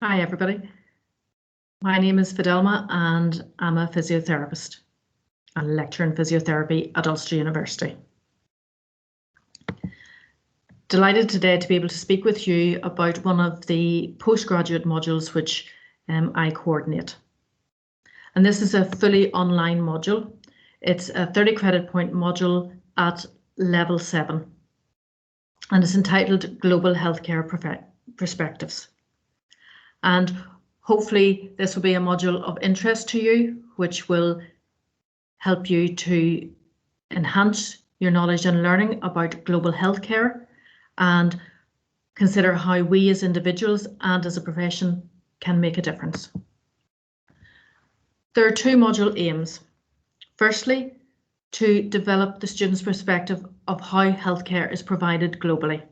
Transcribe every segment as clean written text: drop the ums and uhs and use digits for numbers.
Hi everybody, my name is Fidelma and I'm a physiotherapist and lecturer in physiotherapy at Ulster University. Delighted today to be able to speak with you about one of the postgraduate modules which I coordinate. And this is a fully online module. It's a 30 credit point module at level 7 and it's entitled Global Healthcare Perspectives. And hopefully this will be a module of interest to you, which will help you to enhance your knowledge and learning about global healthcare and consider how we as individuals and as a profession can make a difference. There are two module aims. Firstly, to develop the student's perspective of how healthcare is provided globally.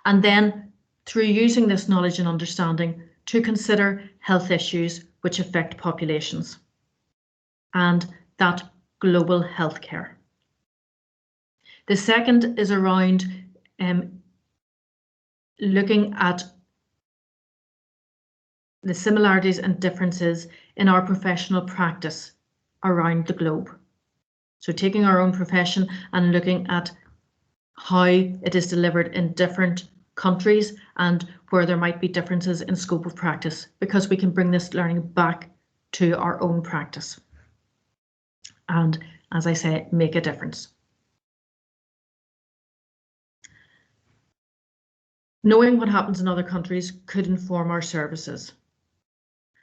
And then through using this knowledge and understanding to consider health issues which affect populations and that global healthcare. The second is around looking at the similarities and differences in our professional practice around the globe. So taking our own profession and looking at how it is delivered in different countries and where there might be differences in scope of practice, because we can bring this learning back to our own practice and, as I say, make a difference. Knowing what happens in other countries could inform our services,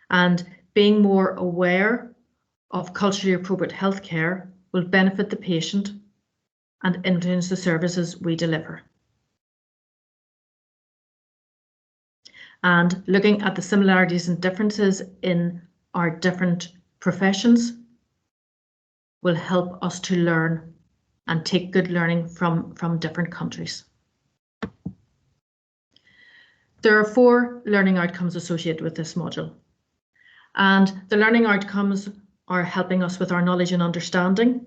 and being more aware of culturally appropriate healthcare will benefit the patient and influence the services we deliver. And looking at the similarities and differences in our different professions will help us to learn and take good learning from different countries. There are 4 learning outcomes associated with this module. And the learning outcomes are helping us with our knowledge and understanding,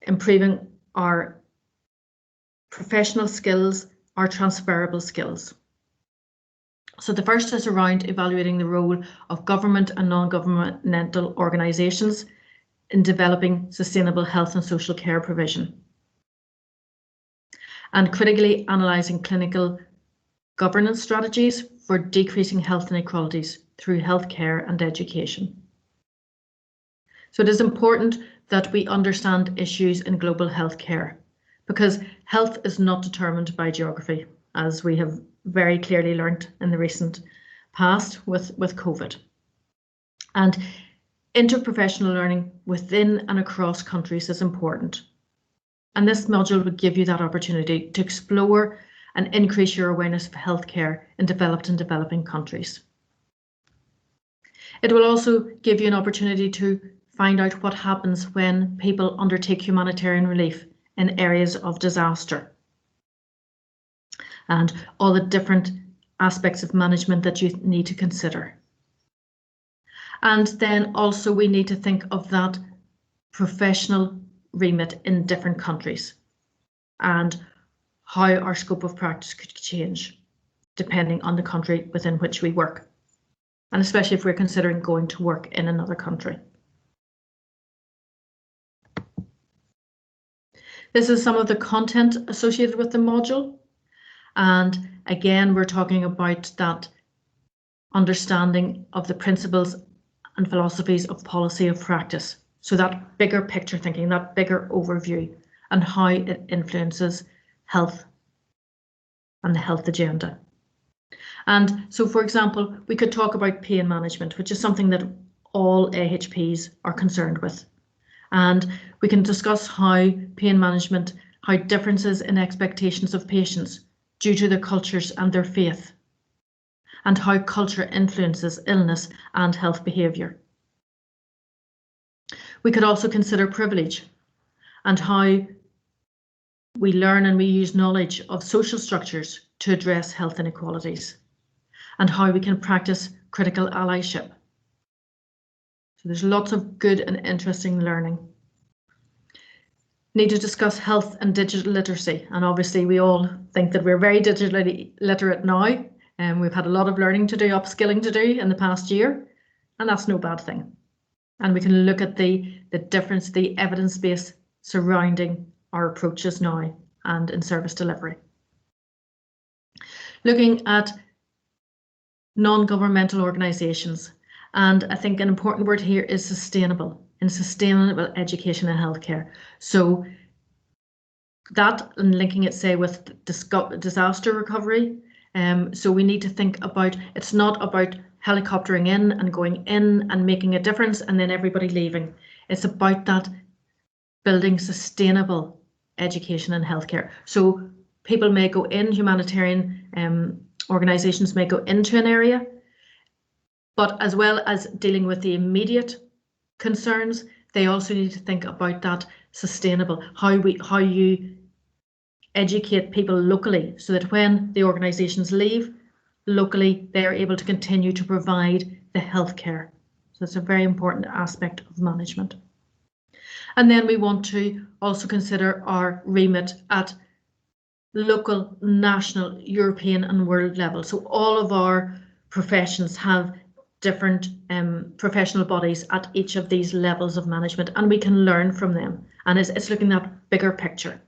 improving our professional skills, our transferable skills. So the first is around evaluating the role of government and non-governmental organisations in developing sustainable health and social care provision, and critically analysing clinical governance strategies for decreasing health inequalities through healthcare and education. So it is important that we understand issues in global healthcare, because health is not determined by geography, as we have very clearly learnt in the recent past with COVID. And interprofessional learning within and across countries is important. And this module would give you that opportunity to explore and increase your awareness of healthcare in developed and developing countries. It will also give you an opportunity to find out what happens when people undertake humanitarian relief in areas of disaster, and all the different aspects of management that you need to consider. And then also we need to think of that professional remit in different countries and how our scope of practice could change depending on the country within which we work, and especially if we're considering going to work in another country. This is some of the content associated with the module. And again, we're talking about that understanding of the principles and philosophies of policy of practice. So that bigger picture thinking, that bigger overview, and how it influences health and the health agenda. And so, for example, we could talk about pain management, which is something that all AHPs are concerned with. And we can discuss how pain management, how differences in expectations of patients due to their cultures and their faith, and how culture influences illness and health behaviour. We could also consider privilege and how we learn and we use knowledge of social structures to address health inequalities, and how we can practice critical allyship. So there's lots of good and interesting learning. Need to discuss health and digital literacy, and obviously we all think that we're very digitally literate now We've had a lot of learning to do, upskilling to do in the past year, and that's no bad thing. And we can look at the difference, the evidence base surrounding our approaches now and in service delivery. Looking at non-governmental organisations, and I think an important word here is sustainable, in sustainable education and healthcare. So that, and linking it, say, with disaster recovery. So we need to think about, it's not about helicoptering in and going in and making a difference and then everybody leaving. It's about that building sustainable education and healthcare. So people may go in, humanitarian organisations may go into an area, but as well as dealing with the immediate concerns, they also need to think about that sustainable, how you educate people locally so that when the organisations leave locally, they are able to continue to provide the healthcare. So it's a very important aspect of management. And then we want to also consider our remit at local, national, European and world level. So all of our professions have different professional bodies at each of these levels of management, and we can learn from them. And it's looking at that bigger picture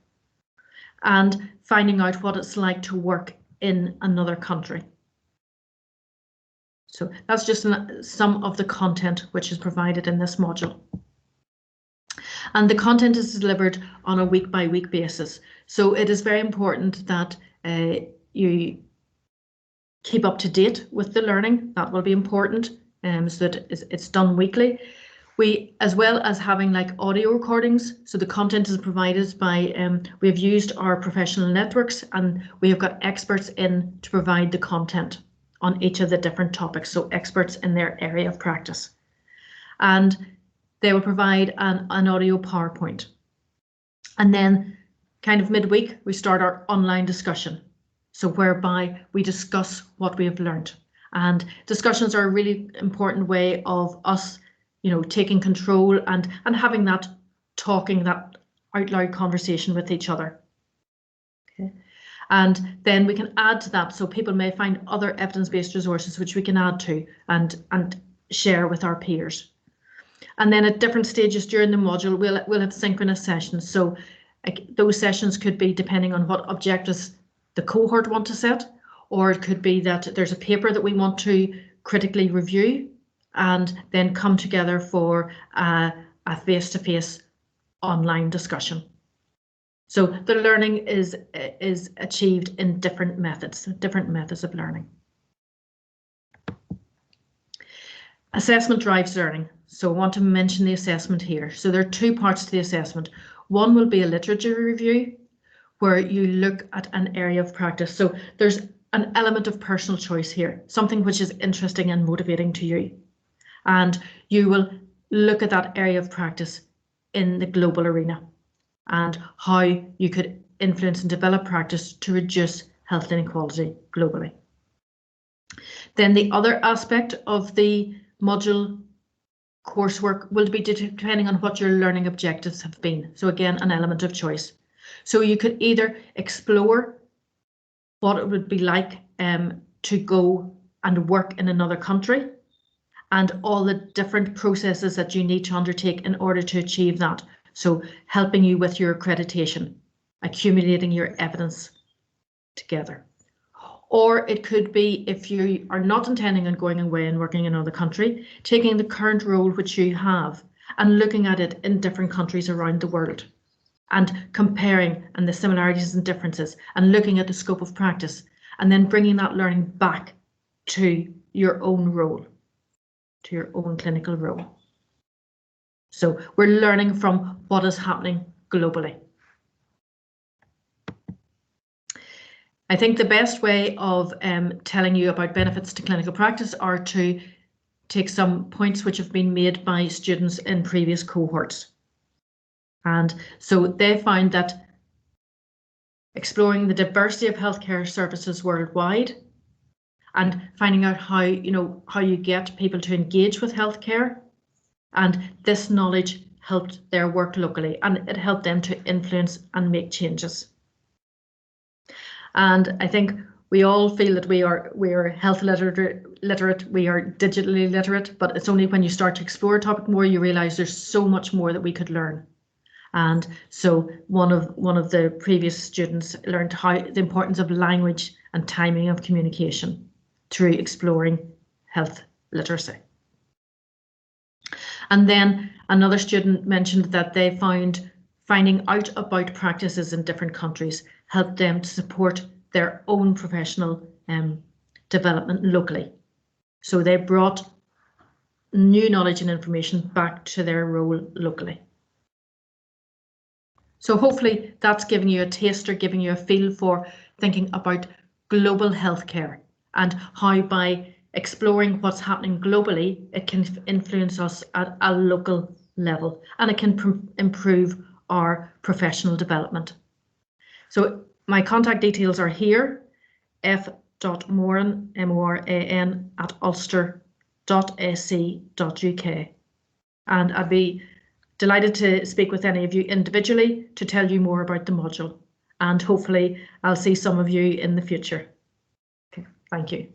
and finding out what it's like to work in another country. So that's just some of the content which is provided in this module. And the content is delivered on a week-by-week basis. So it is very important that you keep up to date with the learning. That will be important, so that it's done weekly. We, as well as having like audio recordings, so the content is provided by, we have used our professional networks and we have got experts in to provide the content on each of the different topics, so experts in their area of practice. And they will provide an audio PowerPoint. And then kind of midweek, we start our online discussion. So whereby we discuss what we have learned. And discussions are a really important way of us, taking control and having that talking, that out loud conversation with each other. Okay. And then we can add to that, so people may find other evidence-based resources which we can add to and share with our peers. And then at different stages during the module, we'll have synchronous sessions. So those sessions could be depending on what objectives the cohort want to set, or it could be that there's a paper that we want to critically review and then come together for a face-to-face online discussion. So the learning is achieved in different methods of learning. Assessment drives learning. So I want to mention the assessment here. So there are two parts to the assessment. One will be a literature review, where you look at an area of practice. So there's an element of personal choice here, something which is interesting and motivating to you. And you will look at that area of practice in the global arena and how you could influence and develop practice to reduce health inequality globally. Then the other aspect of the module coursework will be depending on what your learning objectives have been. So again, an element of choice. So you could either explore what it would be like to go and work in another country and all the different processes that you need to undertake in order to achieve that. So helping you with your accreditation, accumulating your evidence together. Or it could be, if you are not intending on going away and working in another country, taking the current role which you have and looking at it in different countries around the world and comparing and the similarities and differences and looking at the scope of practice and then bringing that learning back to your own role, to your own clinical role. So we're learning from what is happening globally. I think the best way of telling you about benefits to clinical practice are to take some points which have been made by students in previous cohorts. And so they found that exploring the diversity of healthcare services worldwide and finding out how you get people to engage with healthcare, and this knowledge helped their work locally and it helped them to influence and make changes. And I think We all feel that we are health literate, we are digitally literate, but it's only when you start to explore a topic more you realise there's so much more that we could learn. And so one of the previous students learned the importance of language and timing of communication through exploring health literacy. And then another student mentioned that they finding out about practices in different countries helped them to support their own professional development locally. So they brought new knowledge and information back to their role locally. So hopefully that's giving you a taste or giving you a feel for thinking about global healthcare and how by exploring what's happening globally, it can influence us at a local level and it can improve our professional development. So my contact details are here, f.moran, M-O-R-A-N, @ulster.ac.uk. And I'd be delighted to speak with any of you individually to tell you more about the module. And hopefully I'll see some of you in the future. Okay, thank you.